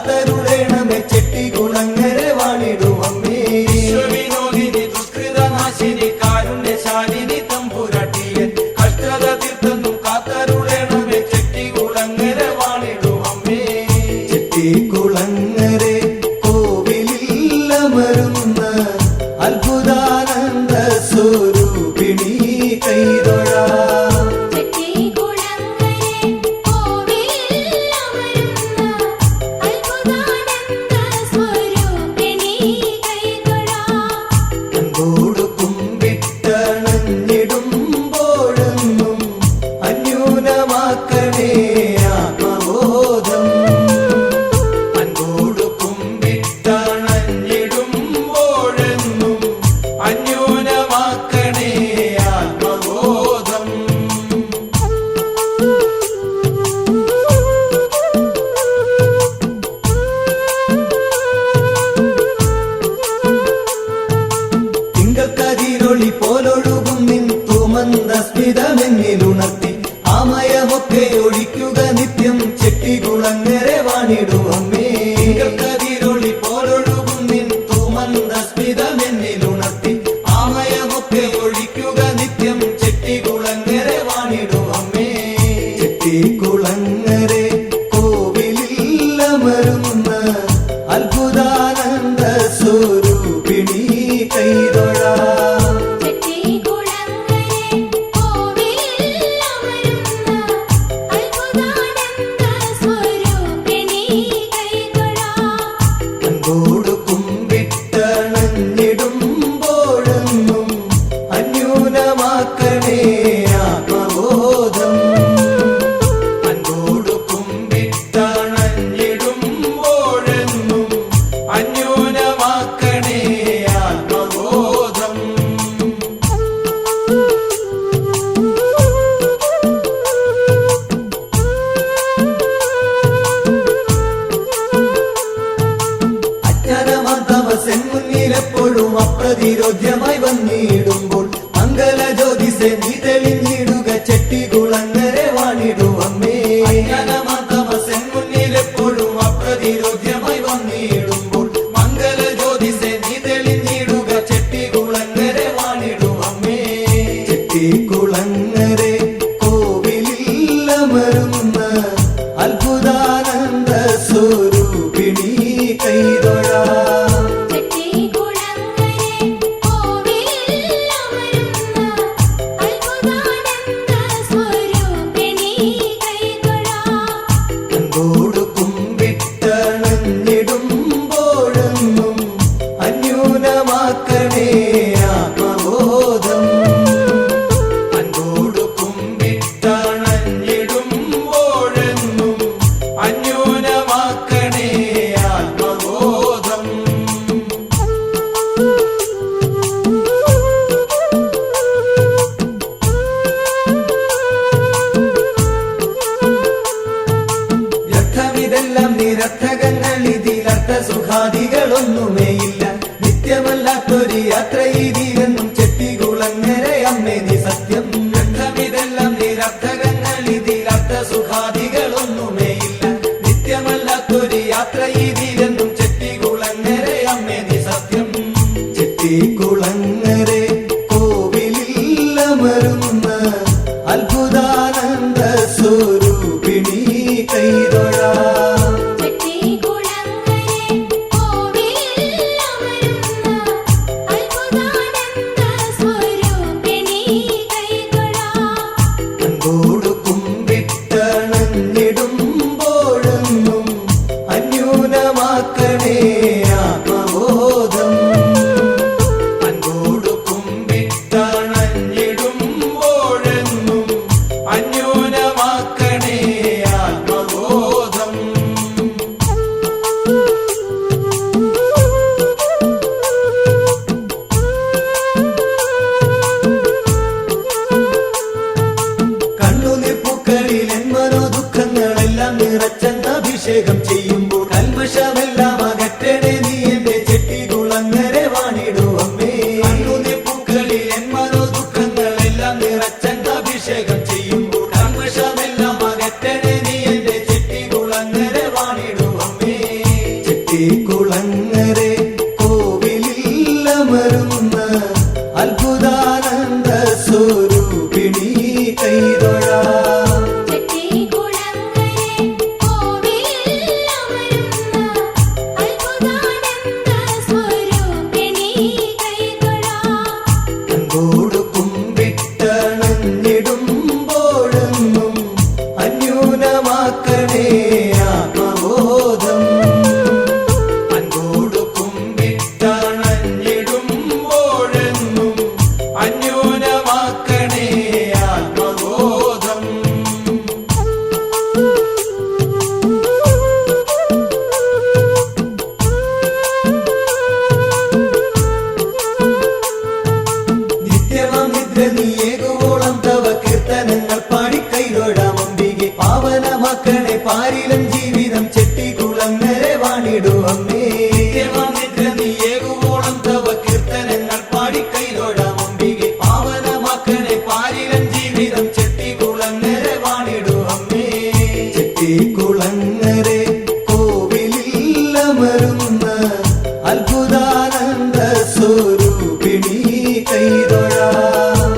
കാത്തരുളേണമേ ചെട്ടികുളങ്ങര വാണിടും അമ്മേ. വിശ്വവിനോദിനി ദുഷ്കൃതനാശിനി കാരുണ്യശാലിനി തമ്പുരാട്ടിയൻ കഷ്ടത തീർത്തെന്നും കാത്തരുളേണമേ ചെട്ടികുളങ്ങര വാണിടും അമ്മേ. ചെട്ടികുളങ്ങരെ കോവിലിൽ അമരുന്ന അത്ഭുതാനന്ദ സ്വരൂപിണി കൈതൊഴാം. അൻപോടു കുമ്പിട്ടണഞ്ഞിടുമ്പോഴെന്നും അന്യൂനമാക്കണേ ആത്മബോധം. അൻപോടു കുമ്പിട്ടണഞ്ഞിടുമ്പോഴെന്നും അന്യൂനമാക്കണേ ആത്മബോധം. തിങ്കൾക്കതിരൊളി പോലൊഴുകും നിൻ തുമന്ത സ്മിതമെന്നിലുണർത്തി ആമയമൊക്കെ ഒഴിക്കുക നിത്യം ചെട്ടികുളങ്ങര വാണിടും അമ്മേ. തിങ്കൾക്കതിരൊളി പോലൊഴുകും നിൻ തുമന്ത സ്മിതമെന്നിലുണർത്തി ആമയമൊക്കെ ഒഴിക്കുക നിത്യം ചെട്ടികുളങ്ങര വാണിടും അമ്മേ. ചെട്ടികുളങ്ങരെ കോവിലിൽ അമരുന്ന അത്ഭുതാനന്ദ സ്വരൂപിണി കൈതൊഴാം. അൻപോടു കുമ്പിട്ടണഞ്ഞിടുമ്പോഴെന്നും അന്യൂനമാക്കണേ ആത്മബോധം. അൻപോടു കുമ്പിട്ടണഞ്ഞിടുമ്പോഴെന്നും അന്യൂനമാക്കണേ ആത്മബോധം. അജ്ഞാനമാന്തമസൻ മുന്നിലെപ്പോഴും അപ്രതിരോധ്യമായി വന്നിടുമ്പോൾ മംഗലജ്യോതിസെ നീ തെളിഞ്ഞിടുക ചെട്ടികുളങ്ങര വാണിടും അമ്മേ. അജ്ഞാനമാന്തമസൻ മുന്നിലെപ്പോഴും അപ്രതിരോധ്യമായി വന്നിടുമ്പോൾ മംഗലജ്യോതിസെ നീ തെളിഞ്ഞിടുക ചെട്ടികുളങ്ങര വാണിടും അമ്മേ. ചെട്ടികുളങ്ങരെ കോവിലിൽ അമരുന്ന അത്ഭുതാനന്ദ സ്വരൂപിണി കൈതൊഴാം. അൻപോടു കുമ്പിട്ടണഞ്ഞിടുമ്പോഴെന്നും അന്യൂനമാക്കണേ ആത്മബോധം. അൻപോടു കുമ്പിട്ടണഞ്ഞിടുമ്പോഴെന്നും അന്യൂനമാക്കണേ ആത്മബോധം. വ്യർത്ഥമിതെല്ലാം നിരർത്ഥകങ്ങൾ ഇതിലർത്ഥ സുഖാദികളൊന്നുമേയില്ല. നിത്യമല്ലാത്തൊരു യാത്ര ഇതിലെന്നും ചെട്ടികുളങ്ങര അമ്മേ നീ സത്യം. വ്യർത്ഥമിതെല്ലാം നിരർത്ഥകങ്ങൾ ഇതിലർത്ഥ സുഖാദികളൊന്നുമേയില്ല. നിത്യമല്ലാത്തൊരു യാത്ര ഇതിലെന്നും ചെട്ടികുളങ്ങര അമ്മേ നീ സത്യം. ചെട്ടികുളങ്ങരെ കോവിലിൽ അമരുന്ന അത്ഭുതാനന്ദ സ്വരൂപിണി കൈതൊഴാം. അൻപോടു കുമ്പിട്ടണഞ്ഞിടുമ്പോഴെന്നും അന്യൂനമാക്കണേ ആത്മബോധം. അൻപോടു കുമ്പിട്ടണഞ്ഞിടുമ്പോഴെന്നും അന്യൂനമാക്കണേ ആത്മബോധം. കണ്ണുനീർപ്പൂക്കളിൽ എൻ മനോദുഃഖങ്ങളെല്ലാം നിറച്ചെന്ന അഭിഷേകം ചെയ്യുമ്പോൾ കൽമഷമെല്ലാം അകറ്റണേ നീ എന്റെ ചെട്ടികുളങ്ങര വാണിടും അമ്മേ. കണ്ണുനീർപ്പൂക്കളിൽ എൻ മനോദുഃഖങ്ങളെല്ലാം നിറച്ചെന്ന അഭിഷേകം ചെയ്യുമ്പോൾ കൽമഷമെല്ലാം അകറ്റണേ നീ എന്റെ ചെട്ടികുളങ്ങര വാണിടും അമ്മേ. ചെട്ടിക്കുളങ്ങരെ കോവിലിൽ അമരുന്ന അത്ഭുതാനന്ദ സ്വരൂപിണി കൈതൊഴാം. അൻപോടു കുമ്പിട്ടണഞ്ഞിടുമ്പോഴെന്നും അന്യൂനമാക്കണേ ആത്മബോധം. അൻപോടു കുമ്പിട്ടണഞ്ഞിടുമ്പോഴെന്നും അന്യൂനമാക്കണേ ആത്മബോധം. നിത്യമാം നിദ്ര നീയേകുവോളം തവ കീർത്തനങ്ങൾ പാടിക്കൈതൊഴാം അംബികെ. പാവനമാക്കണേ പാരിലം ജീവിതം ചെട്ടിക്കുളങ്ങരെ വാണിടും അമ്മേ. നിത്യമാം നിദ്ര നീയേകുവോളം തവ കീർത്തനങ്ങൾ പാടിക്കൈതൊഴാം അംബികെ. പാവനമാക്കണേ പാരിലം ജീവിതം ചെട്ടിക്കുളങ്ങരെ വാണിടും അമ്മേ. ചെട്ടിക്കുളങ്ങരെ കോവിലിൽ അമരുന്ന അത്ഭുതാനന്ദ സ്വരൂപിണി കൈതൊഴാം.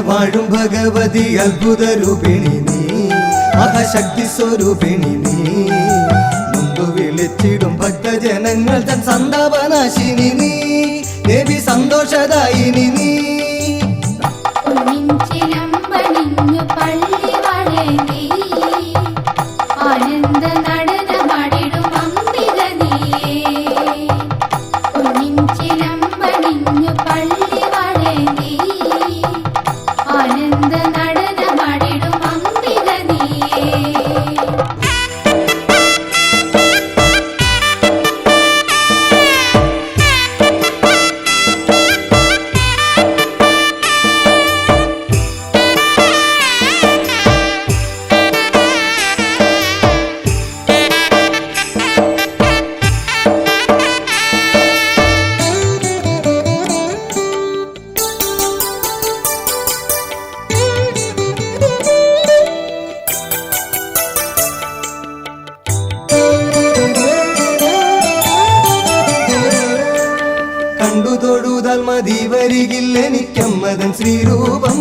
വാഴും ഭഗവതി അത്ഭുത രൂപിണി നീ മഹാശക്തി സ്വരൂപിണി നീ മുമ്പ് വിളിച്ചിടും ഭക്തജനങ്ങൾ തൻ സന്താപനാശിനി നീ ദേവി സന്തോഷദായിനി നീ ചിലമ്പണിഞ്ഞു പള്ളി വളേന്തി ആനന്ദ നടനമാടിടും അംബിക നീയേ ചിലമ്പണിഞ്ഞു പള്ളി വളേന്തി ആനന്ദ നടനമാടിടും അംബിക നീയേ കണ്ടു തൊഴുതാൽ മതി വരികില്ലെനിക്കമ്മതൻ ശ്രീരൂപം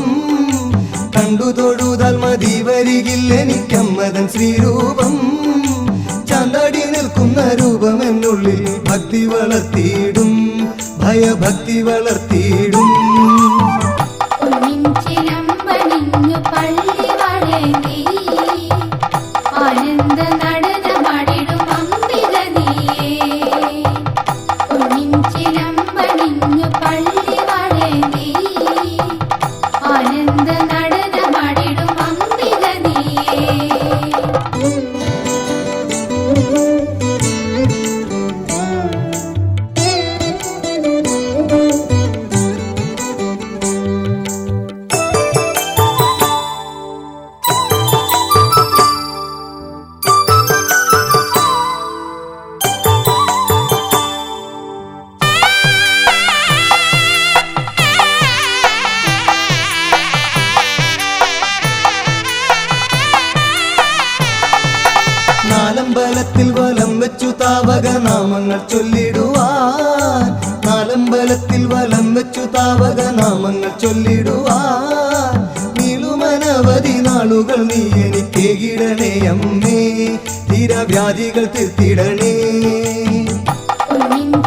കണ്ടു തൊഴുതാൽ മതി വരികില്ലെനിക്കമ്മതൻ ശ്രീരൂപം ചാന്താടി നിൽക്കുന്ന രൂപം എന്നുള്ളിൽ ഭക്തി വളർത്തിയിടും ഭയഭക്തി വളർത്തിയിടും ചിലമ്പണിഞ്ഞു പള്ളി വളേന്തി ആനന്ദ നടനമാടിടും അംബിക നീയേ ചിലമ്പണിഞ്ഞു പള്ളി വളേന്തി ആനന്ദ നടനമാടിടും അംബിക നീയേ നാലമ്പലത്തിൽ വലം വെച്ചു താവക നാമങ്ങൾ ചൊല്ലിടുവാൻ നാലമ്പലത്തിൽ വലം വെച്ചു താവക നാമങ്ങൾ ചൊല്ലിടുവാൻ നീളുമനവധി നാളുകൾ നീ എനിക്കേകിടണേ അമ്മേ തീരവ്യാധികൾ തീർത്തിടണേ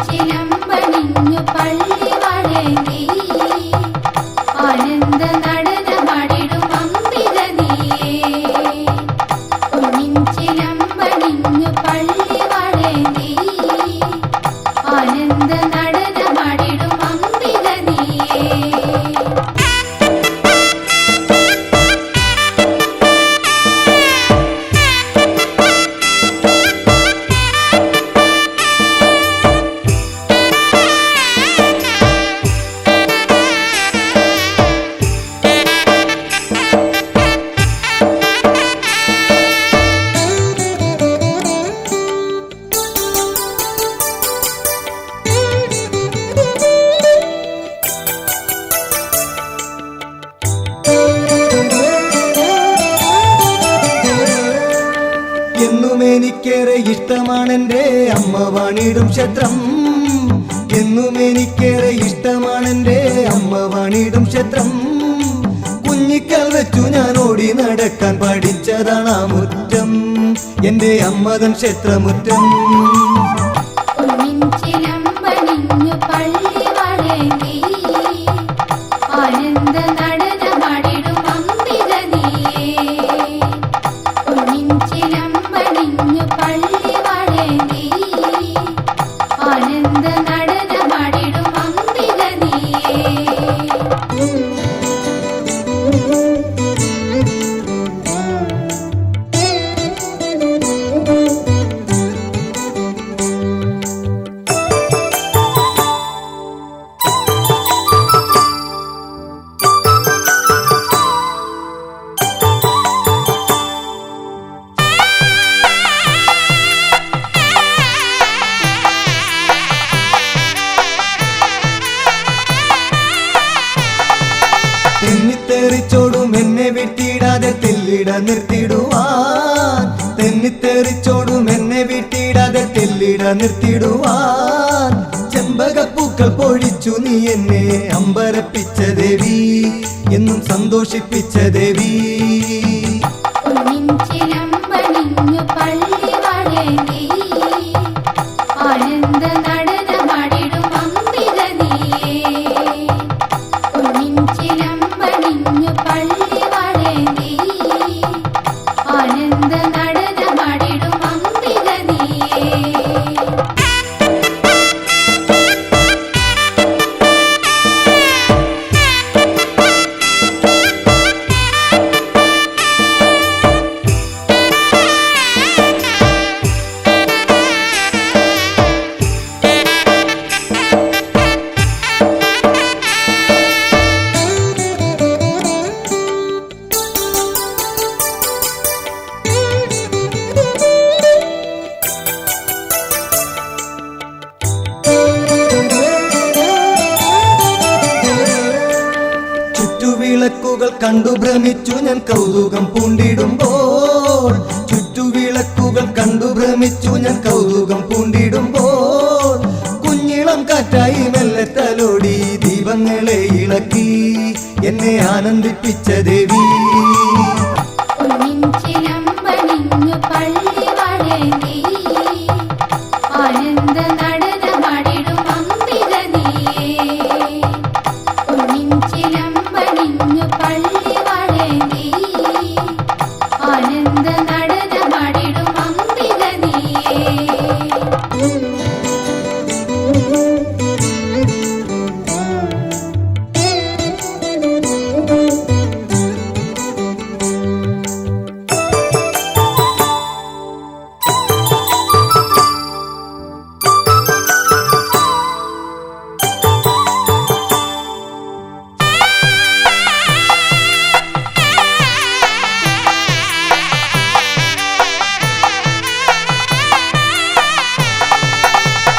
ചിലമ്പണിഞ്ഞു പള്ളി വളേന്തി ആനന്ദ നടനമാടിടും അംബിക നീയേ ചിലമ്പണിഞ്ഞു പള്ളി വളേന്തി ആനന്ദ നടനമാടിടും അംബിക നീയേ എന്നും എനിക്കേറെ ഇഷ്ടമാണെന്റെ അമ്മ വാണിടും ക്ഷേത്രം എന്നും എനിക്കേറെ ഇഷ്ടമാണെന്റെ അമ്മ വാണിടും ക്ഷേത്രം കുഞ്ഞിക്കൽ വെച്ചു ഞാൻ ഓടി നടക്കാൻ പഠിച്ചതാണ് ആ മുറ്റം എന്റെ അമ്മതൻ ക്ഷേത്രമുറ്റം ചിലമ്പണിഞ്ഞു പള്ളി വളേന്തി ആനന്ദ നടനമാടിടും അംബിക നീയേ ചിലമ്പണിഞ്ഞു പള്ളി വളേന്തി ആനന്ദ നടനമാടിടും അംബിക നീയേ തെന്നിത്തേറിച്ചോടും എന്നെ വിട്ടിടാതെ തെല്ലിട നിർത്തിടുവാൻ തെന്നിത്തേറിച്ചോടും എന്നെ വിട്ടിടാതെ തെല്ലിട നിർത്തിടുവാൻ ചെമ്പകപ്പൂക്കൾ പൊഴിച്ചു നീ എന്നെ അമ്പരപ്പിച്ച ദേവി, എന്നും സന്തോഷിപ്പിച്ച ദേവി. ചിലമ്പണിഞ്ഞു പള്ളി വളേന്തി ആനന്ദ നടനമാടിടും അംബിക നീയേ. ചിലമ്പണിഞ്ഞു പള്ളി വളേന്തി ആനന്ദ നടനമാടിടും അംബിക നീയേ. ചുറ്റുവിളക്കുകൾ കണ്ടു ഭ്രമിച്ചു ഞാൻ കൗതുകം പൂണ്ടിടുമ്പോൾ, ചുറ്റുവിളക്കുകൾ കണ്ടു ഭ്രമിച്ചു ഞാൻ കൗതുകം പൂണ്ടിടുമ്പോൾ, കുഞ്ഞിളം കാറ്റായി മെല്ലെ തലോടി ദീപങ്ങളെ ഇളക്കി എന്നെ ആനന്ദിപ്പിച്ച ദേവി. ചിലമ്പണിഞ്ഞു പള്ളി വളേന്തി ആനന്ദ നടനമാടിടും അംബിക നീയേ. ചിലമ്പണിഞ്ഞു പള്ളി വളേന്തി ആനന്ദ നടനമാടിടും അംബിക നീയേ.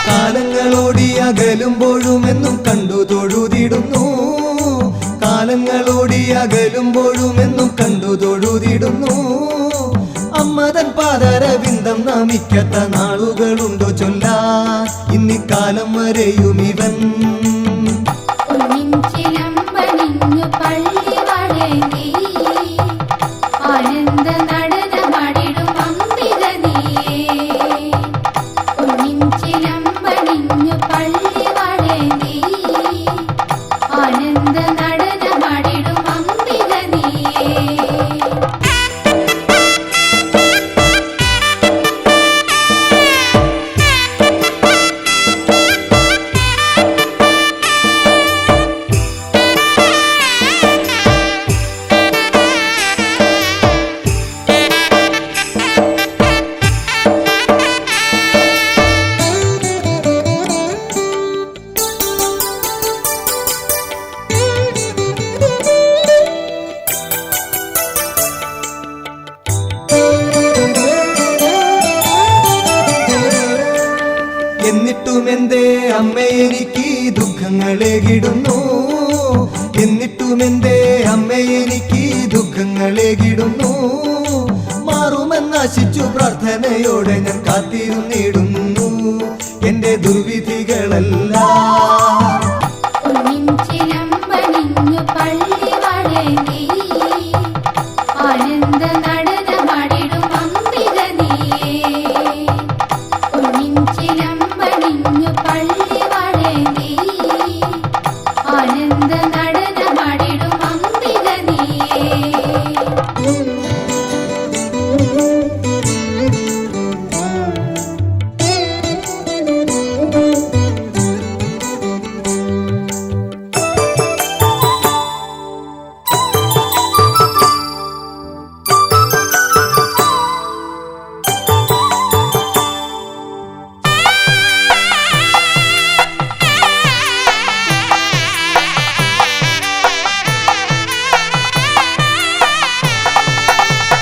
കാലങ്ങളോടി അകലുമ്പോഴും എന്നും കണ്ടു തൊഴുതിടുന്നു, കാലങ്ങളോടി അകലുമ്പോഴും എന്നും കണ്ടു തൊഴുതിടുന്നു. അമ്മതൻ പാദരവിന്ദം നമിക്കാത്ത നാളുകളുണ്ടോ ചൊല്ലാൻ ഇന്നിക്കാലം വരെയും ഇവൻ. ചിലമ്പണിഞ്ഞു പള്ളി വളേന്തി ആനന്ദ നടനമാടിടും അംബിക നീയേ. ചിലമ്പണിഞ്ഞു പള്ളി വളേന്തി ആനന്ദ നടനമാടിടും അംബിക നീയേ. എന്നിട്ടും എന്തേ അമ്മ എനിക്ക് ദുഃഖങ്ങളേകിടുന്നു, എന്നിട്ടും എന്തേ അമ്മ എനിക്ക് ദുഃഖങ്ങളേകിടുന്നു. മാറുമെന്നാശിച്ചു പ്രാർത്ഥനയോടെ ഞാൻ കാത്തിരുന്നിടുന്നു എന്റെ ദുർവിധികളെല്ലാം. ചിലമ്പണിഞ്ഞു പള്ളി വളേന്തി ആനന്ദ നടനമാടിടും അംബിക നീയേ. ചിലമ്പണിഞ്ഞു പള്ളി വളേന്തി ആനന്ദ നടനമാടിടും അംബിക നീയേ.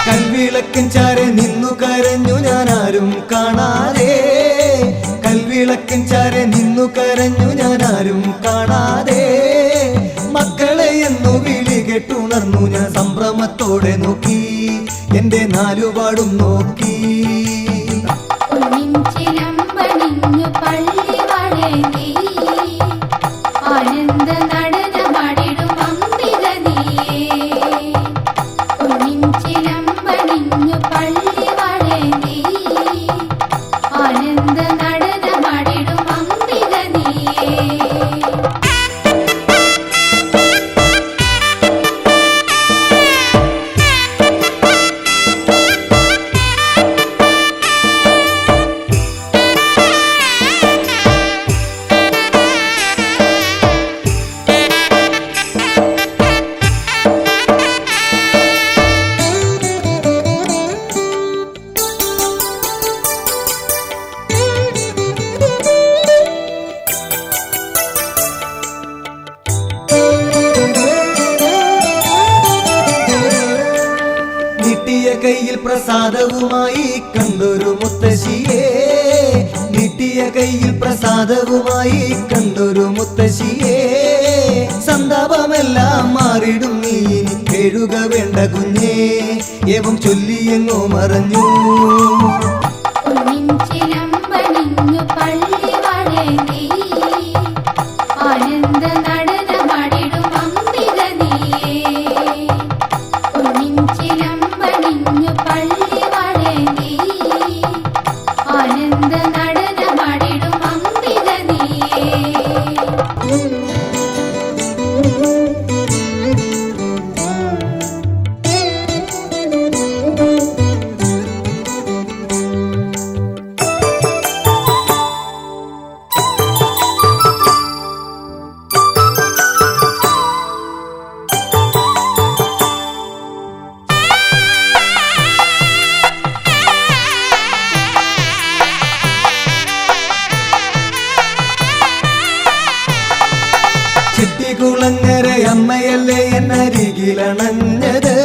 കൽവിളക്കിൻ ചാരെ നിന്നു കരഞ്ഞു ഞാൻ ആരും കാണാതെ, കൽവിളക്കിൻ ചാരെ നിന്നു കരഞ്ഞു ഞാൻ ആരും കാണാതെ. മക്കളെ എന്നു വിളി കേട്ടുണർന്നു ഞാൻ സംഭ്രമത്തോടെ നോക്കി എന്റെ നാലുപാടും നോക്കി. ചിലമ്പണിഞ്ഞു പള്ളി വളേന്തി കയ്യിൽ പ്രസാദവുമായി കണ്ടൊരു മുത്തശ്ശിയെ, നീട്ടിയ കയ്യിൽ പ്രസാദവുമായി കണ്ടൊരു മുത്തശ്ശിയെ. സന്താപമെല്ലാം മാറിടും നീ ഇനി കേഴുക വേണ്ട കുഞ്ഞേ, ഏവം ചൊല്ലിയെങ്ങോ മറഞ്ഞു. ചിലമ്പണിഞ്ഞു പള്ളി വളേന്തി ആനന്ദ നടനമാടിടും അംബിക നീയേ. ചിലമ്പണിഞ്ഞു പള്ളി വളേന്തി ആനന്ദ നടനമാടിടും അംബിക നീയേ. ചെട്ടികുളങ്ങര അമ്മയല്ലേ എന്നരികിലണഞ്ഞത്,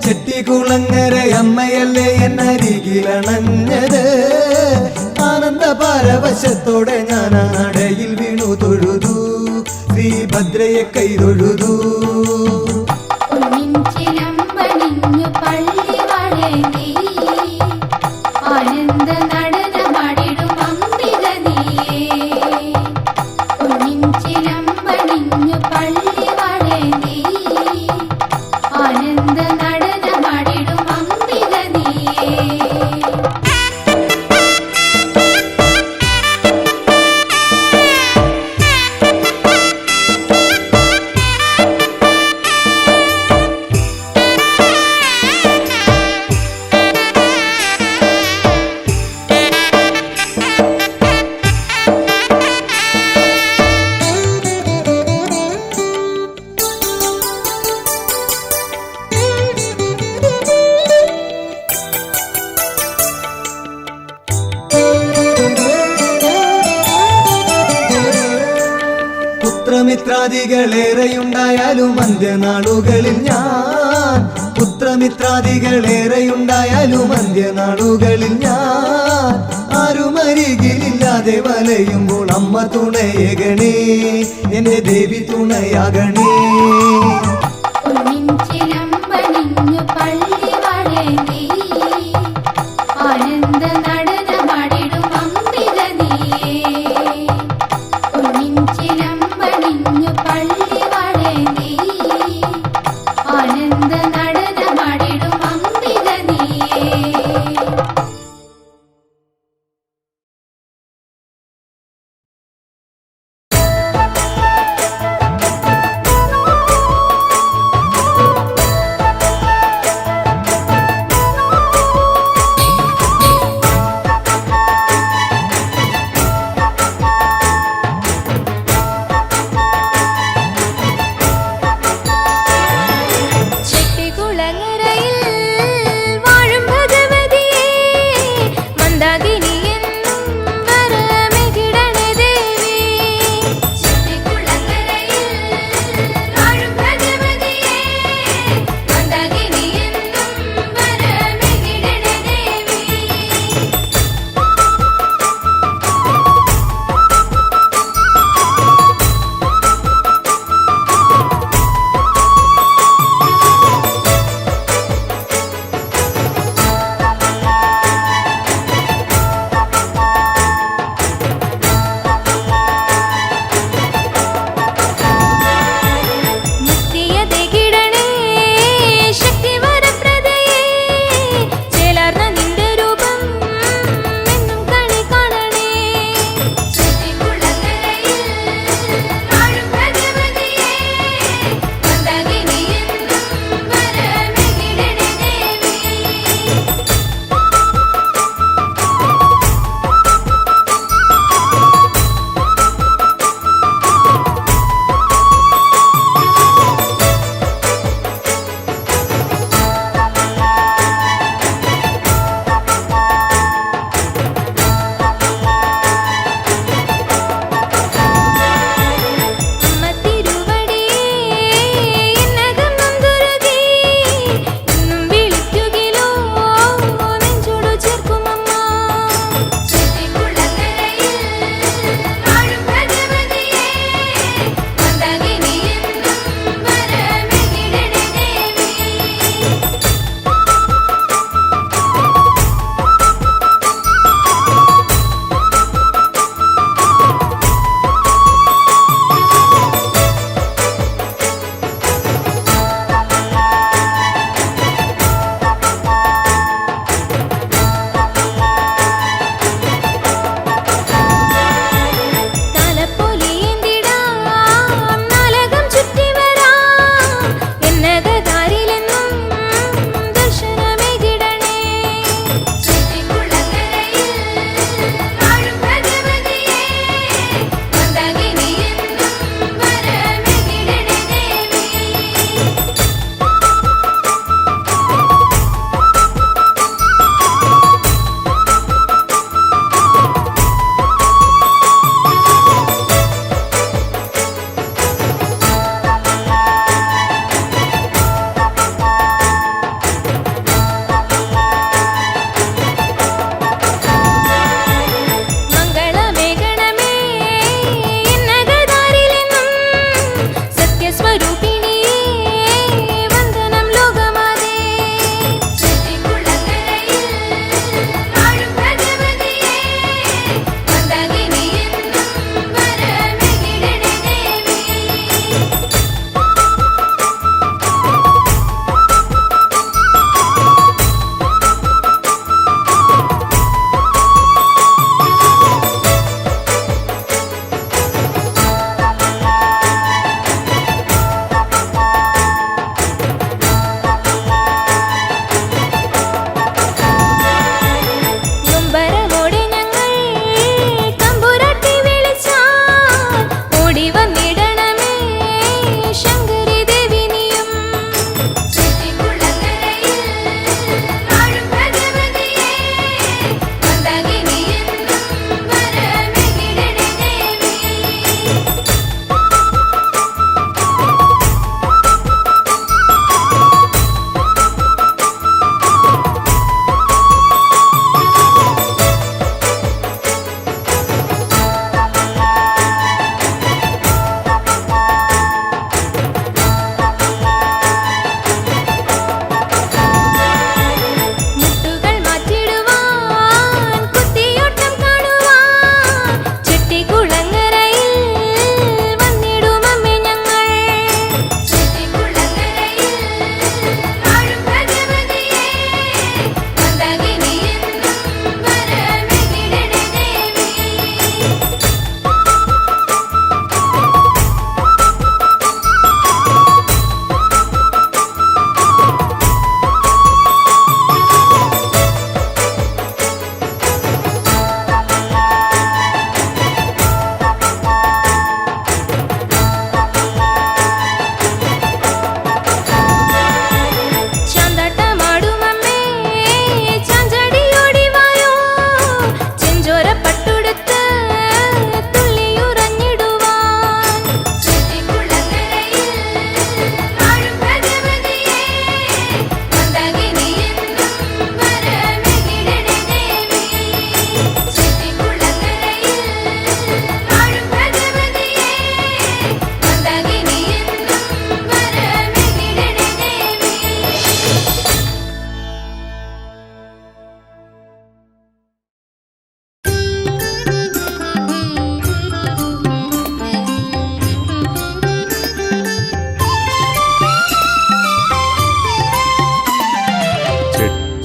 ചെട്ടികുളങ്ങര അമ്മയല്ലേ എന്നരികിലണഞ്ഞത്. ആനന്ദ പാരവശത്തോടെ ഞാൻ നടയിൽ വീണു തൊഴുതു, ശ്രീഭദ്രയെ കൈതൊഴുതു. ചിലമ്പണിഞ്ഞു പള്ളി വളേന്തി ആനന്ദ നടനമാടിടും അംബിക നീയേ. ചിലമ്പണിഞ്ഞു പള്ളി വളേന്തി ആനന്ദ നടനമാടിടും അംബിക നീയേ. പുത്രമിത്രാദികളേറെയുണ്ടായാലും അന്ത്യനാളുകളിൽ ഞാൻ, പുത്രമിത്രാദികളേറെയുണ്ടായാലും അന്ത്യനാളുകളിൽ ഞാൻ ആരുമരികിലില്ലാതെ വലയുമ്പോൾ അമ്മ തുണയകണേ, എന്റെ ദേവി തുണയാകണേ. ചിലമ്പണിഞ്ഞു പള്ളി വളേന്തി ആനന്ദ നടനമാടിടും അംബിക നീയേ. ചിലമ്പണിഞ്ഞു പള്ളി വളേന്തി ആനന്ദ നടനമാടിടും അംബിക നീയേ.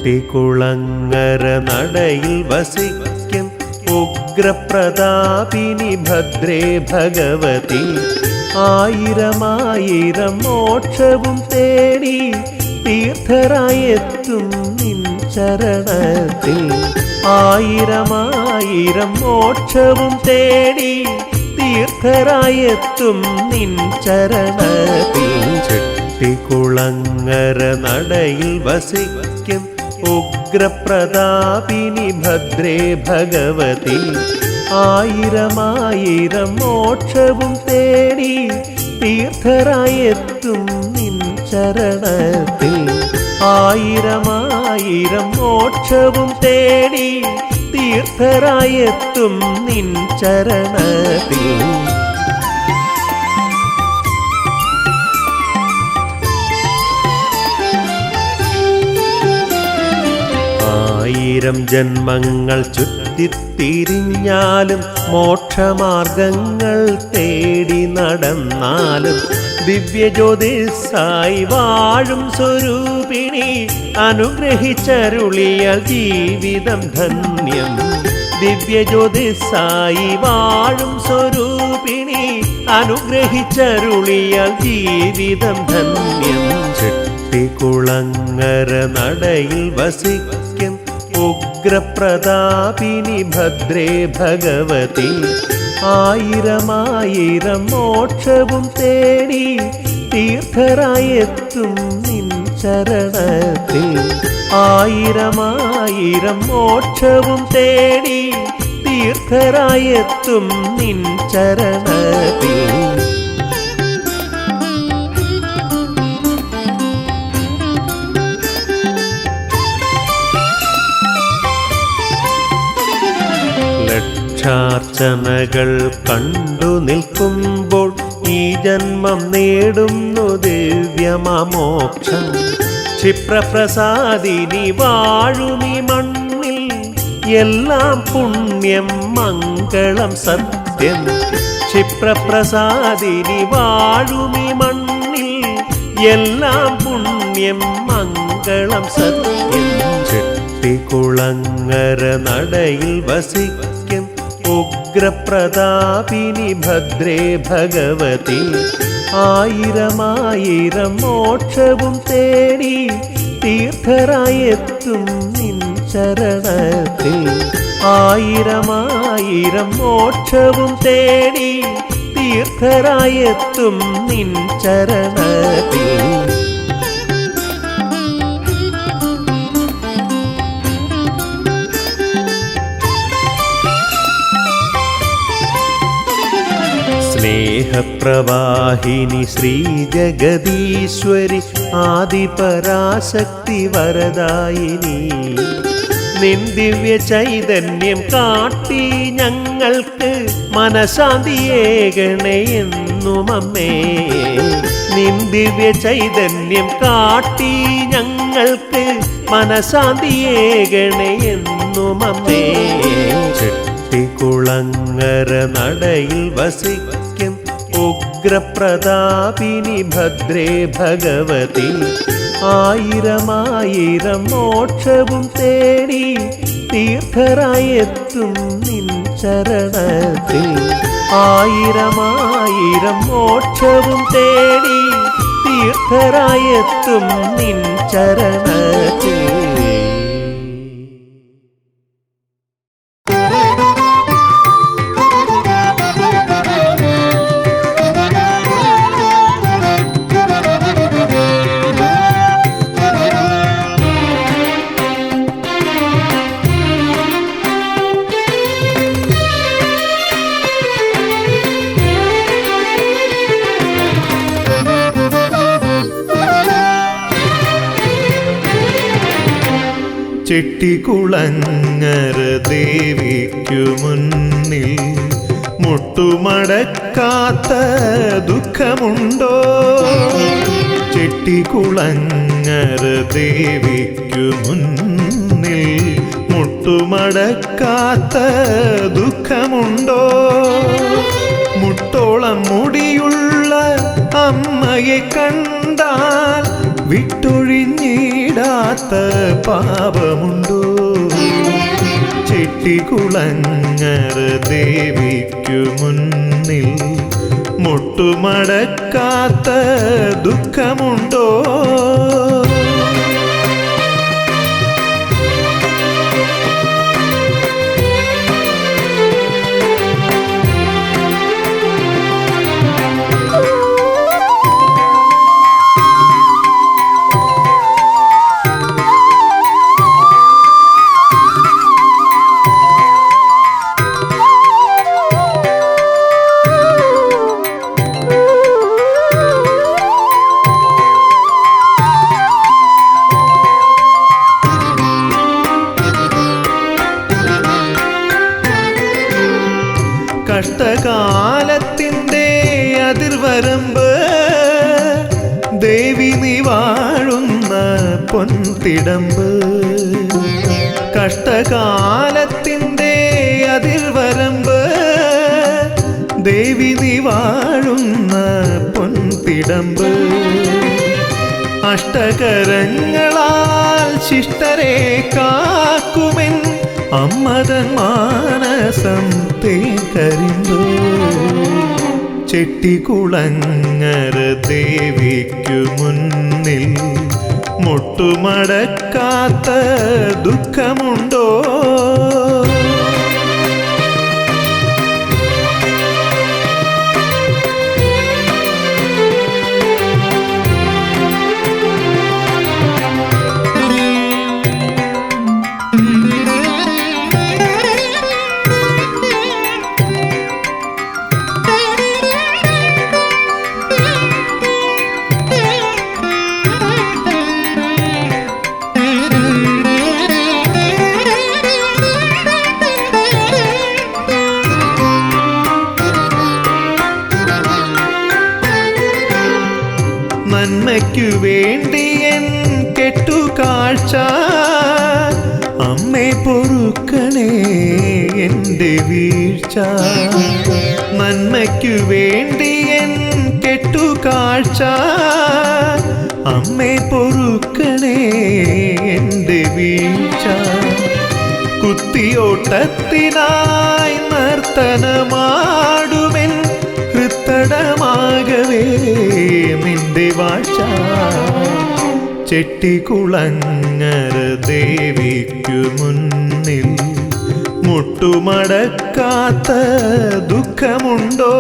ചെട്ടിക്കുളങ്ങര നടയിൽ വസിക്കും ഉഗ്രപ്രതാപിനി ഭദ്രേ ഭഗവതി ആയിരമായിരം മോക്ഷവും തേടി തീർത്ഥരായെത്തും നിൻ ചരണത്തിൽ ആയിരമായിരം മോക്ഷവും തേടി തീർത്ഥരായെത്തും നിൻ ചരണത്തിൽ ചെട്ടിക്കുളങ്ങര നടയിൽ വസിക്കും ഉഗ്രപ്രതാപിനി ഭദ്രേ ഭഗവതി ആയിരമായിരം മോക്ഷവും തേടി തീർത്ഥരായെത്തും നിൻ ചരണത്തിൽ ആയിരമായിരം മോക്ഷവും തേടി തീർത്ഥരായെത്തും നിൻ ചരണത്തിൽ ആയിരം ജന്മങ്ങൾ ചുറ്റിത്തിരിഞ്ഞാലും മോക്ഷമാർഗങ്ങൾ തേടി നടന്നാലും ദിവ്യജ്യോതിസായി വാഴും സ്വരൂപിണി അനുഗ്രഹിച്ചരുളിയാൽ ജീവിതം ധന്യം ദിവ്യജ്യോതിസായി വാഴും സ്വരൂപിണി അനുഗ്രഹിച്ചരുളിയാൽ ജീവിതം ധന്യം ചെട്ടിക്കുളങ്ങര നടയിൽ വസിക്കും ഉഗ്രപ്രതാപിനി ഭദ്രേ ഭഗവതി ആയിരമായിരം മോക്ഷവും തേടി തീർത്ഥരായെത്തും നിൻ ചരണത്തിൽ ആയിരമായിരം മോക്ഷവും തേടി തീർത്ഥരായെത്തും നിൻ ചരണത്തിൽ ലക്ഷാർച്ചനകൾ കണ്ടു നിൽക്കുമ്പോൾ ഈ ജന്മം നേടുന്നു ദിവ്യമോക്ഷം ക്ഷിപ്രപ്രസാദിനി വാഴുമീ മണ്ണിൽ എല്ലാം പുണ്യം മംഗളം സത്യം ക്ഷിപ്രപ്രസാദിനി വാഴുമീ മണ്ണിൽ എല്ലാം പുണ്യം മംഗളം സത്യം ചെട്ടിക്കുളങ്ങര നടയിൽ വസിക്കും ഉഗ്രപ്രതാപിനി ഭദ്രേ ഭഗവതി ആയിരമായിരം മോക്ഷവും തേടി തീർത്ഥരായെത്തും നിൻ ചരണത്തിൽ ആയിരമായിരം മോക്ഷവും തേടി തീർത്ഥരായെത്തും നിൻ ചരണത്തിൽ സ്നേഹപ്രവാഹിനി ശ്രീ ജഗദീശ്വരി ആദിപരാശക്തി വരദായിനി നിൻ ദിവ്യ ചൈതന്യം കാട്ടി ഞങ്ങൾക്ക് മനഃശാന്തിയേകണേ എന്നും അമ്മേ നിൻ ദിവ്യ ചൈതന്യം കാട്ടി ഞങ്ങൾക്ക് മനഃശാന്തിയേകണേ എന്നും അമ്മേ ചെട്ടിക്കുളങ്ങര നടയിൽ വസിക്കും ഉഗ്രപ്രതാപിനി ഭദ്രേ ഭഗവതി ആയിരമായിരം മോക്ഷവും തേടി തീർത്ഥരായെത്തും നിൻ ചരണത്തിൽ ആയിരമായിരം മോക്ഷവും തേടി തീർത്ഥരായെത്തും നിൻ ചരണത്തിൽ ചെട്ടിക്കുളങ്ങര ദേവിക്കു മുന്നിൽ മുട്ടുമടക്കാത്ത ദുഃഖമുണ്ടോ ചെട്ടിക്കുളങ്ങര ദേവിക്കു മുന്നിൽ മുട്ടുമടക്കാത്ത ദുഃഖമുണ്ടോ മുട്ടോളം മുടിയുള്ള അമ്മയെ കണ്ടാൽ വിട്ടൊഴിഞ്ഞിടാത്ത പാപമുണ്ടോ? ചെട്ടികുളങ്ങര ദേവിക്കു മുന്നിൽ മുട്ടുമടക്കാത്ത ദുഃഖമുണ്ടോ? കഷ്ടകാലത്തിൻ്റെ അതിർവരമ്പ് ദേവി നീ വാഴുന്ന പൊൻതിടമ്പ്. കഷ്ടകാലത്തിൻ്റെ അതിർവരമ്പ് ദേവി നീ വാഴുന്ന പൊൻതിടമ്പ്. അഷ്ടകരങ്ങളാൽ ശിഷ്ടരെ കാക്കുമെൻ അമ്മതൻ മാനസം തേക്കരിന്തോ? ചെട്ടികുളങ്ങര ദേവിക്കു മുന്നിൽ മുട്ടുമടക്കാത്ത ദുഃഖമുണ്ടോ? നന്മയ്ക്കു വേണ്ടി എൻ കെട്ടുകാഴ്ച അമ്മേ പൊറുക്കണേ എൻ്റെ വീഴ്ച. നന്മയ്ക്കു വേണ്ടി എൻ കെട്ടുകാഴ്ച അമ്മേ പൊറുക്കണേ എൻ്റെ വീഴ്ച. കുത്തിയോട്ടത്തിനായി നർത്തനമാടുമെൻ ഹൃത്തടമാകവേ നിന്റെ വാഴ്ച. ചെട്ടികുളങ്ങര ദേവിക്കു മുന്നിൽ മുട്ടുമടക്കാത്ത ദുഃഖമുണ്ടോ?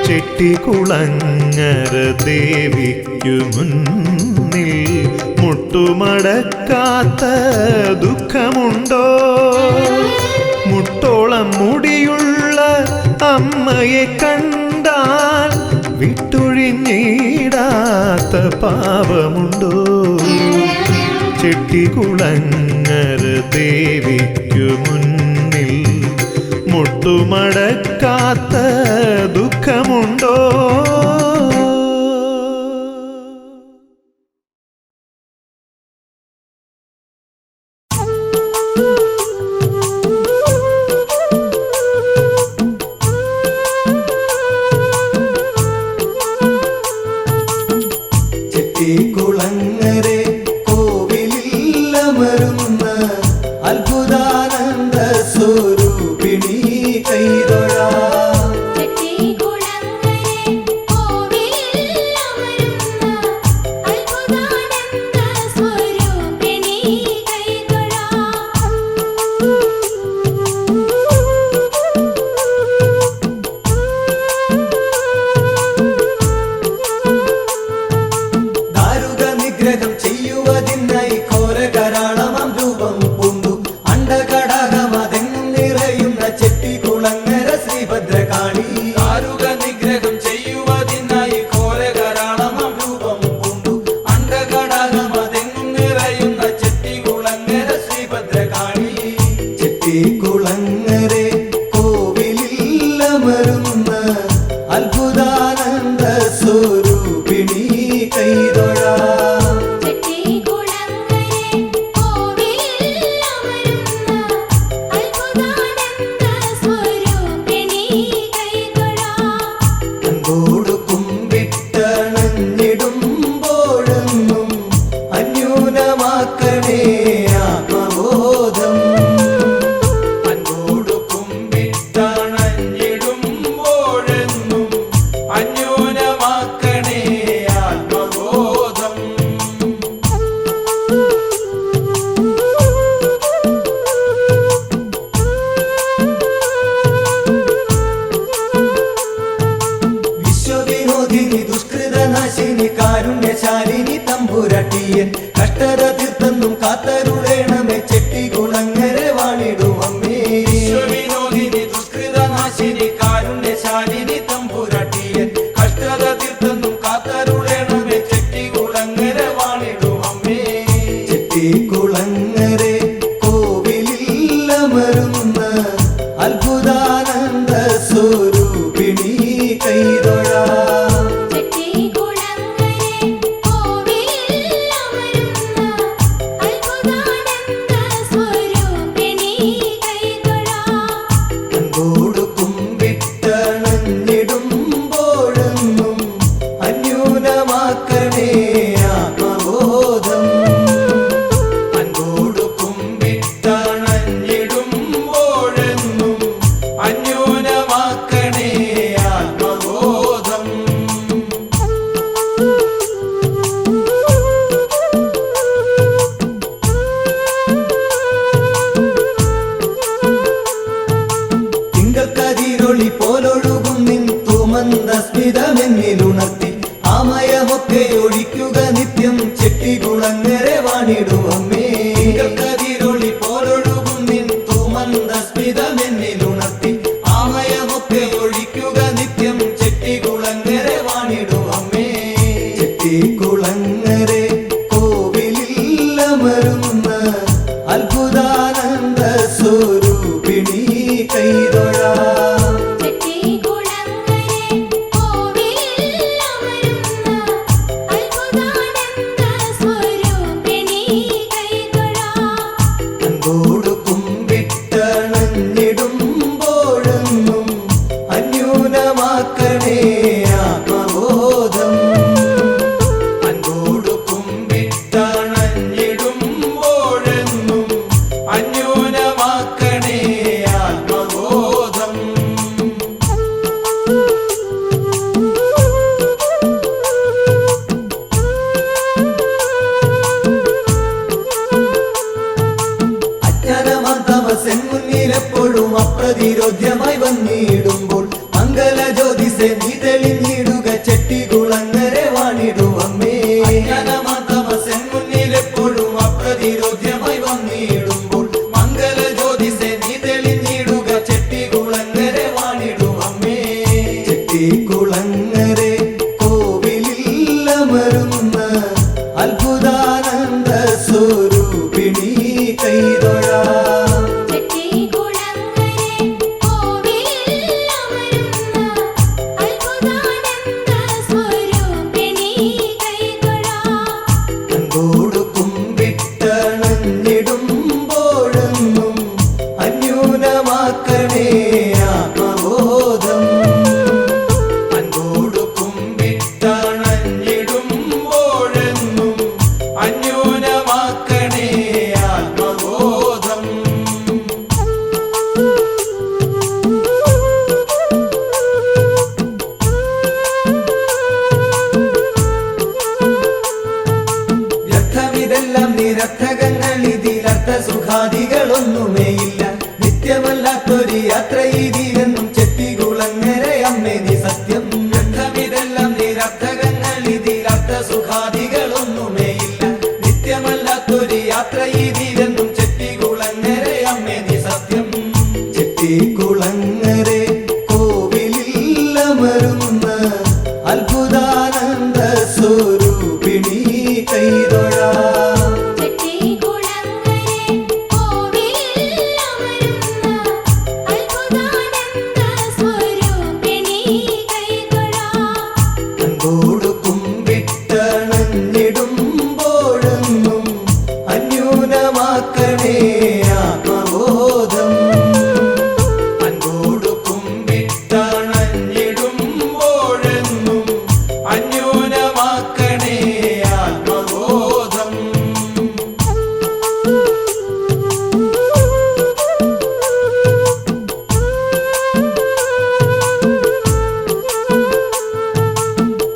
ചെട്ടികുളങ്ങര ദേവിക്കു മുന്നിൽ മുട്ടുമടക്കാത്ത ദുഃഖമുണ്ടോ? മുട്ടോളം മുടിയുള്ള അമ്മയെ കണ്ടാൽ വിട്ടൊഴിഞ്ഞിടാത്ത പാപമുണ്ടോ? ചെട്ടികുളങ്ങര ദേവിക്കു മുന്നിൽ മുട്ടുമടക്കാത്ത ദുഃഖമുണ്ടോ? ചെട്ടികുളങ്ങരെ കോവിലില്ലമരുന്ന അത്ഭുതാനന്ദ സ്വരൂപിണി കൈതൊഴാം. ചെട്ടികുളങ്ങര പാടിക്കൈതൊഴാമമ്പികൻ കഷ്ടത തീർത്തെന്നും കാത്തരുളേണമേ ചെട്ടികുളങ്ങര വാണിടും അമ്മേ വിശ്വവിനോദിനി ദുഷ്കൃതനാശിനി കാരുണ്യശാലിനി തമ്പുരാട്ടിയൻ കഷ്ടത തീർത്തെന്നും കാത്തരുളേണമേ ചെട്ടികുളങ്ങര വാണിടും അമ്മേ ചെട്ടികുളങ്ങരെ കോവിലിൽ അമരുന്ന അത്ഭുതാനന്ദ സ്വരൂപിണി കൈതൊഴാം ചെട്ടികുളങ്ങരെ കോവിലിൽ അമരുന്ന അത്ഭുതാനന്ദ സ്വരൂപിണി കൈതൊഴാം അൻപോട് കുമ്പിട്ടണഞ്ഞിടുമ്പോഴെന്നും അന്യൂനമാക്കണേ ആത്മബോധം അൻപോടു കുമ്പിട്ടണഞ്ഞിടുമ്പോഴെന്നും അന്യൂനമാക്കണേ ആത്മബോധം തിങ്കൾക്കതിരൊളി പോലൊഴുകും നിൻ തുമന്ത സ്മിതമെന്നിലുണർത്തി ആമയമൊക്കെ ഒഴിക്കുക നിത്യം ചെട്ടികുളങ്ങര വാണിടും അമ്മേ തിങ്കൾക്കതിരൊളി പോലൊഴുകും നിൻ തുമന്ത സ്മിതമെന്നിലുണർത്തി ആമയമൊക്കെ ഒഴിക്കുക നിത്യം ചെട്ടികുളങ്ങര വാണിടും അമ്മേ ചെട്ടികുളങ്ങര കോവിലിൽ അമരുന്ന അത്ഭുതാനന്ദ സ്വരൂപിണി കൈതൊഴാം ചെട്ടികുളങ്ങരെ കോവിലിൽ അമരുന്ന അത്ഭുതാനന്ദ സ്വരൂപിണി കൈതൊഴാം അൻപോട് കുമ്പിട്ടണഞ്ഞിടുമ്പോഴെന്നും അന്യൂനമാക്കണേ ആത്മബോധം അൻപോടു കുമ്പിട്ടണഞ്ഞിടുമ്പോഴെന്നും അന്യൂനമാക്കണേ ആത്മബോധം അജ്ഞാനമാന്തമസൻ മുന്നിലെപ്പോഴും അപ്രതിരോധ്യമായി വന്നിടുമ്പോൾ മംഗല ജ്യോതിസെ നീ തെളിഞ്ഞിടുക ചെട്ടികുളങ്ങര വാണിടും അമ്മേ അജ്ഞാനമാന്തമസൻ മുന്നിലെപ്പോഴും അപ്രതിരോധ്യമായി വന്നിടുമ്പോൾ മംഗല ജ്യോതിസെ നീ തെളിഞ്ഞിടുക ചെട്ടികുളങ്ങര വാണിടും അമ്മേ ചെട്ടികുളങ്ങര കോവിലിൽ അമരുന്ന അത്ഭുതാനന്ദ സ്വരൂപിണി കൈതൊഴാം ചെട്ടികുളങ്ങരെ കോവിലിൽ അമരുന്ന അത്ഭുതാനന്ദ സ്വരൂപിണി കൈതൊഴാം അൻപോട് കുമ്പിട്ടണഞ്ഞിടുമ്പോഴെന്നും അന്യൂനമാക്കണേ ആത്മബോധം അൻപോടു കുമ്പിട്ടണഞ്ഞിടുമ്പോഴെന്നും അന്യൂനമാക്കണേ ആത്മബോധം വ്യർത്ഥമിതെല്ലാം നിരർത്ഥകങ്ങൾ ഇതിലർത്ഥ സുഖാദികളൊന്നുമേയില്ല നിത്യമല്ലാത്തൊരു യാത്ര ഇതിലെന്നും ചെട്ടികുളങ്ങര അമ്മേ നീ സത്യം വ്യർത്ഥമിതെല്ലാം നിരർത്ഥകങ്ങൾ ഇതിലർത്ഥ സുഖാദികളൊന്നുമേയില്ല നിത്യമല്ലാത്തൊരു യാത്ര ഇതിലെന്നും ചെട്ടികുളങ്ങര അമ്മേ നീ സത്യം ചെട്ടികുളങ്ങര കോവിലിൽ അമരുന്ന അത്ഭുതാനന്ദ സ്വരൂപിണി കൈതൊഴാം ചെട്ടികുളങ്ങരെ കോവിലിൽ അമരുന്ന അത്ഭുതാനന്ദ സ്വരൂപിണി കൈതൊഴാം അൻപോട് കുമ്പിട്ടണഞ്ഞിടുമ്പോഴെന്നും അന്യൂനമാക്കണേ ആത്മബോധം അൻപോടു കുമ്പിട്ടണഞ്ഞിടുമ്പോഴെന്നും അന്യൂനമാക്കണേ ആത്മബോധം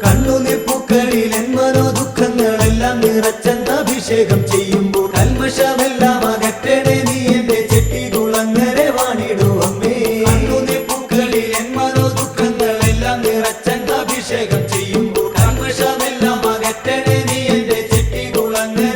കണ്ണുനിപ്പൂക്കളിൽ എൻ മനോദുഃഖങ്ങളെല്ലാം നിറച്ചെന്ന അഭിഷേകം ചെയ്യുമ്പോൾ കൽമഷമെല്ലാം അകറ്റണേ നീ എന്റെ ചെട്ടികുളങ്ങര വാണിടും അമ്മേ കണ്ണുനിപ്പൂക്കളിൽ എൻ മനോദുഃഖങ്ങളെല്ലാം നിറച്ചെന്ന അഭിഷേകം ചെയ്യുമ്പോൾ കൽമഷമെല്ലാം അകറ്റണേ നീ എന്റെ ചെട്ടികുളങ്ങര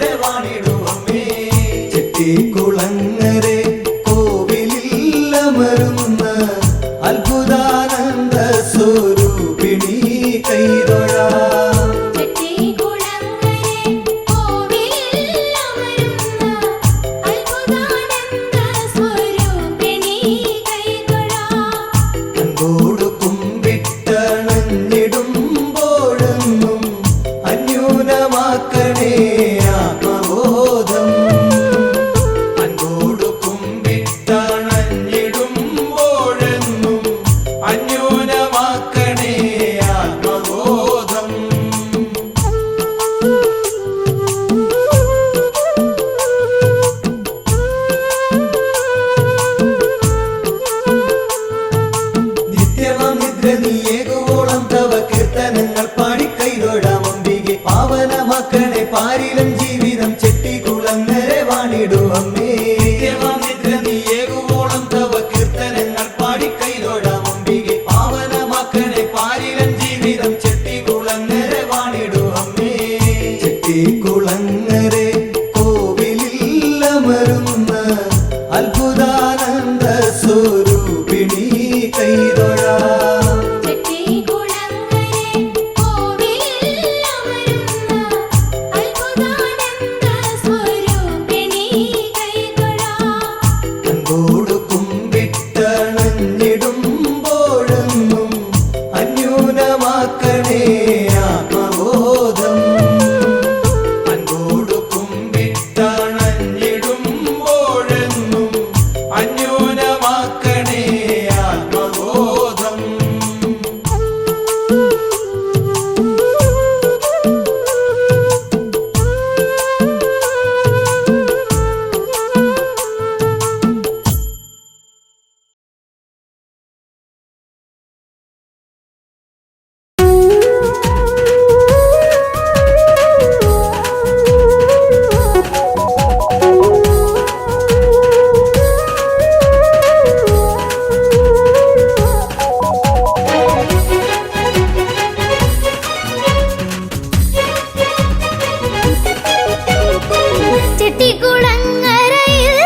ചെട്ടിക്കുളങ്ങരയിൽ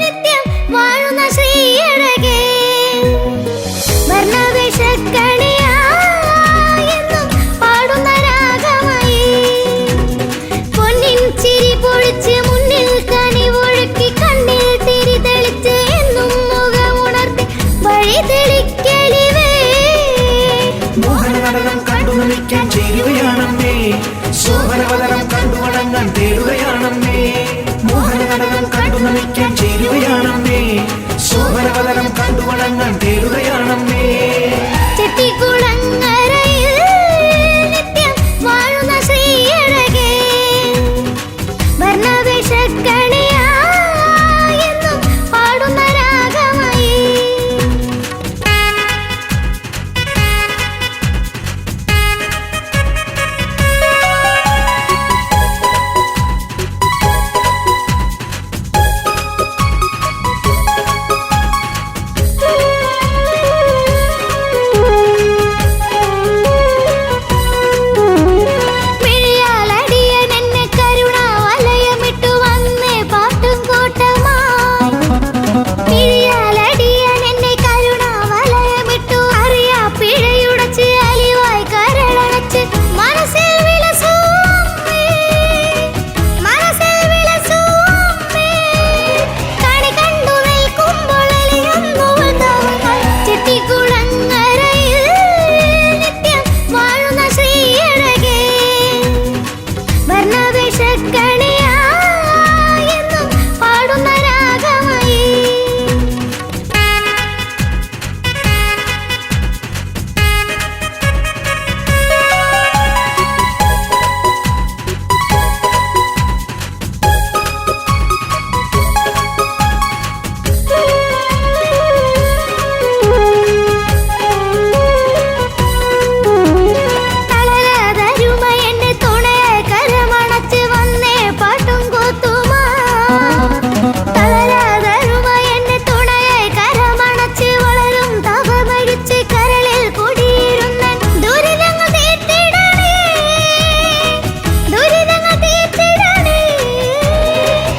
നിത്യം വാഴുന്ന ശ്രീയഴകേ വർണ്ണവേഷക്കണിയായെന്നും പാടുന്ന രാഗമായി പൊന്നിൻ ചിരി പൊഴിച്ച് മുന്നിൽ കനിവൊഴുക്കി കണ്ണിൽ തിരി തെളിച്ച് എന്നും മുഖമുണർത്തി വഴി തെളിക്കലിവേ മോഹനനടനം കണ്ടു നമിക്കാൻ ചേരുകയാണമ്മേ ശോഭനവദനം കണ്ടു വണങ്ങാൻ തേടുകയാണമ്മേ മോഹനനടനം കണ്ടു നമിക്കാൻ ചേരുകയാണമ്മേ ശോഭനവദനം കണ്ടു വണങ്ങാൻ തേടുകയാണമ്മേ ചെട്ടിക്കുളങ്ങരയിൽ നിത്യം വാഴുന്ന ശ്രീയഴകേ വർണ്ണവേഷക്കണിയായെന്നും പാടുന്ന രാഗമായി മിഴിയാലടിയൻ എന്നെ കരുണാവലയമിട്ടു വന്നേ പാട്ടും കൂട്ടമായി മിഴിയാലടിയൻ എന്നെ കരുണാവലയമിട്ടു അറിയാ പിഴയുടച്ച് അലിവായി കരളടച്ച് മനസ്സിൽ വിലസൂമേ കണി കണ്ടു നിൽക്കുമ്പോൾ എലിയുന്നു തവങ്ങൾ ചെട്ടിക്കുളങ്ങരയിൽ നിത്യം വാഴുന്ന ശ്രീയഴകേ വർണ്ണവേഷക്കണിയായെന്നും പാടുന്ന രാഗമായി തളരാതരുമ എന്നെ തുണയെ കരമണച്ച് വന്നേ പാട്ടും കൂത്തുമാ തളരാതരുമ എന്നെ തുണയെ കരമണച്ച് വളരും തപമഴിച്ച് കരളിൽ കുടിയിരുന്ന ദുരിതങ്ങൾ തീർത്തിടണേ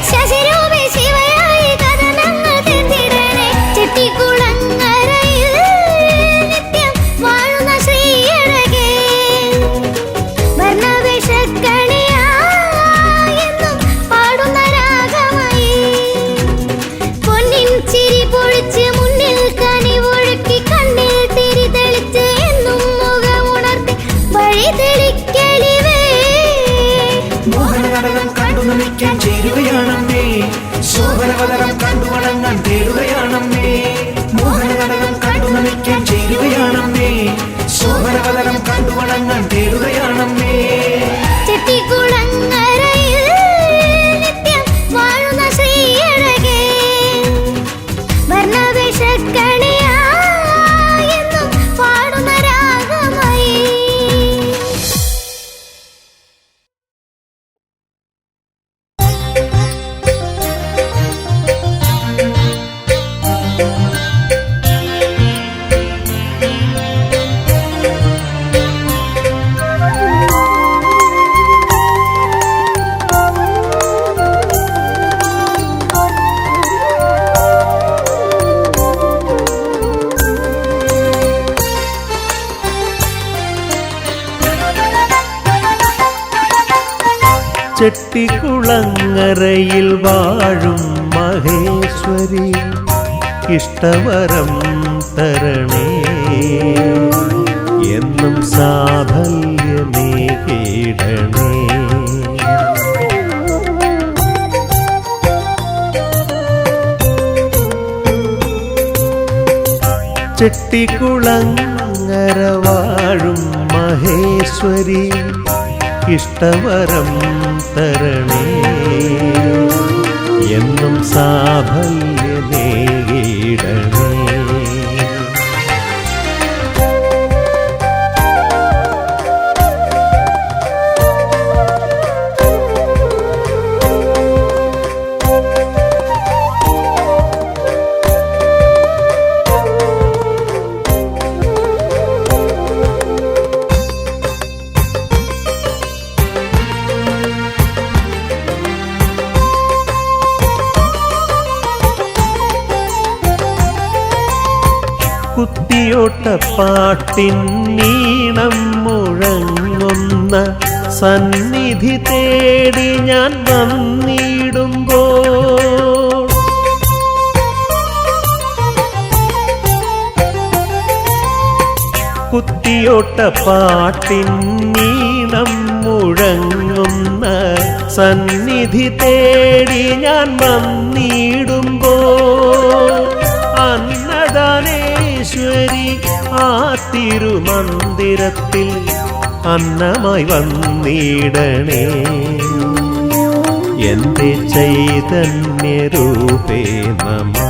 ശശിരൂപി ശിവയായി കഥനങ്ങൾ തീർത്തിടണേ ചെട്ടിക്കുളങ്ങരയിൽ നിത്യം വാഴുന്ന ശ്രീയഴകേ വർണ്ണവേഷക്കണിയായെന്നും പാടുന്ന രാഗമായി പൊന്നിൻ ചിരി പൊഴിച്ച് മുന്നിൽ കനിവൊഴുക്കി കണ്ണിൽ തിരി തെളിച്ച് എന്നും മുഖമുണർത്തി വഴി തെളിക്കലിവേ മോഹനനടനം കണ്ടു നമിക്കാൻ ചേരുകയാണമ്മേ ശോഭനവദനം കണ്ടു വണങ്ങാൻ തേടുകയാണമ്മേ മോഹനനടനം കണ്ടു നമിക്കാൻ ചേരുകയാണമ്മേ ശോഭനവദനം കണ്ടു വണങ്ങാൻ തേടുകയാണമ്മേ ചെട്ടിക്കുളങ്ങരയിൽ നിത്യം വാഴുന്ന ശ്രീയഴകേ വർണ്ണവേഷക്കണിയായെന്നും പാടുന്ന രാഗമായി ചെട്ടിക്കുളങ്ങരയിൽ വാഴും മഹേശ്വരി ഇഷ്ടവരം തരണേ എന്നും സാഫല്യമേ കീടണേ ചെട്ടിക്കുളങ്ങര വാഴും മഹേശ്വരി ഇഷ്ടവരം തരണേ എന്നും സാഫല്യമേ കീടണേ കുത്തിയോട്ടപ്പാട്ടിൻ നീണം മുഴങ്ങുന്ന സന്നിധി തേടി ഞാൻ വന്നിടുമ്പോൾ കുത്തിയോട്ടപ്പാട്ടിൻ നീണം മുഴങ്ങുന്ന സന്നിധി തേടി ഞാൻ വന്നിടുമ്പോൾ അന്നദാനേശ്വരി ആ തിരുമന്ദിരത്തിൽ അന്നമായി വന്നിടണേ എന്റെ ചൈതന്യരൂപേ നമഃ.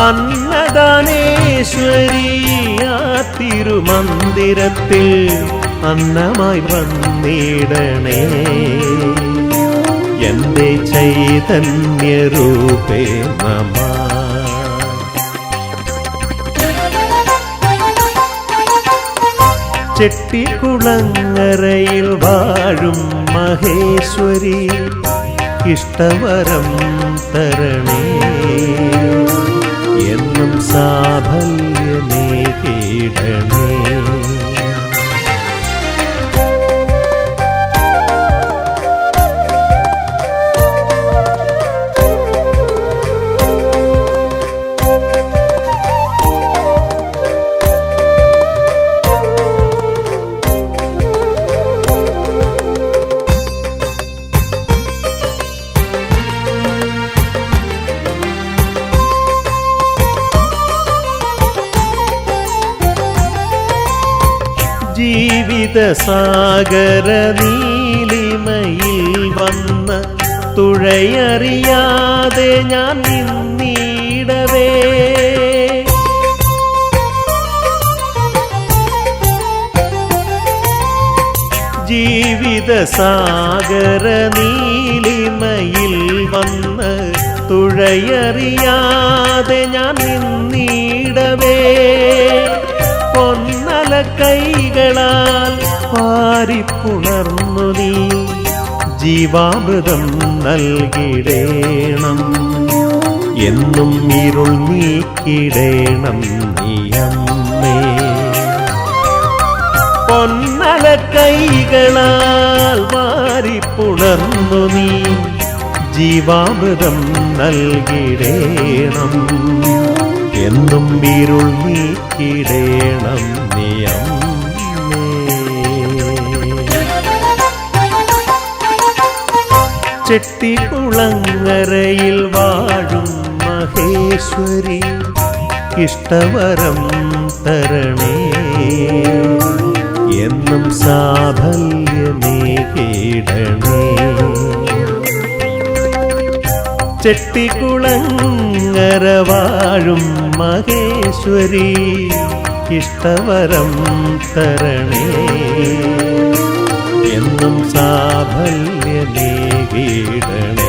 അന്നദാനേശ്വരി ആ തിരുമന്ദിരത്തിൽ അന്നമായി വന്നിടണേ എന്റെ ചൈതന്യരൂപേ നമഃ. ചെട്ടിക്കുളങ്ങരയിൽ വാഴും മഹേശ്വരി ഇഷ്ടവരം തരണേ എന്നും സാഫല്യമേകിടണേ. ജീവിതസാഗര നീലിമയിൽ വന്ന തുഴയറിയാതെ ഞാൻ നിന്നിടവേ ജീവിതസാഗര നീലിമയിൽ വന്ന് തുഴയറിയാതെ ഞാൻ നിന്നിടവേ പൊന്നല കൈകളാൽ പാരിപ്പുണർന്നു നീ ജീവാമൃതം നൽകിടേണം എന്നും ഇരുൾ നീക്കിടേണം നീയമ്മേ. പൊന്നല കൈകളാൽ പാരിപ്പുണർന്നു നീ ജീവാമൃതം നൽകിടേണം എന്നും ഇരുൾ നീക്കിടേണം നീയമ്മേ. ചെട്ടിക്കുളങ്ങരയിൽ വാഴും മഹേശ്വരി ഇഷ്ടവരം തരണേ എന്നും സാഫല്യമേകിടണേ. ചെട്ടിക്കുളങ്ങര വാഴും മഹേശ്വരി ഇഷ്ടവരം തരണേ എന്നും സാഫല്യമേകിടണേ.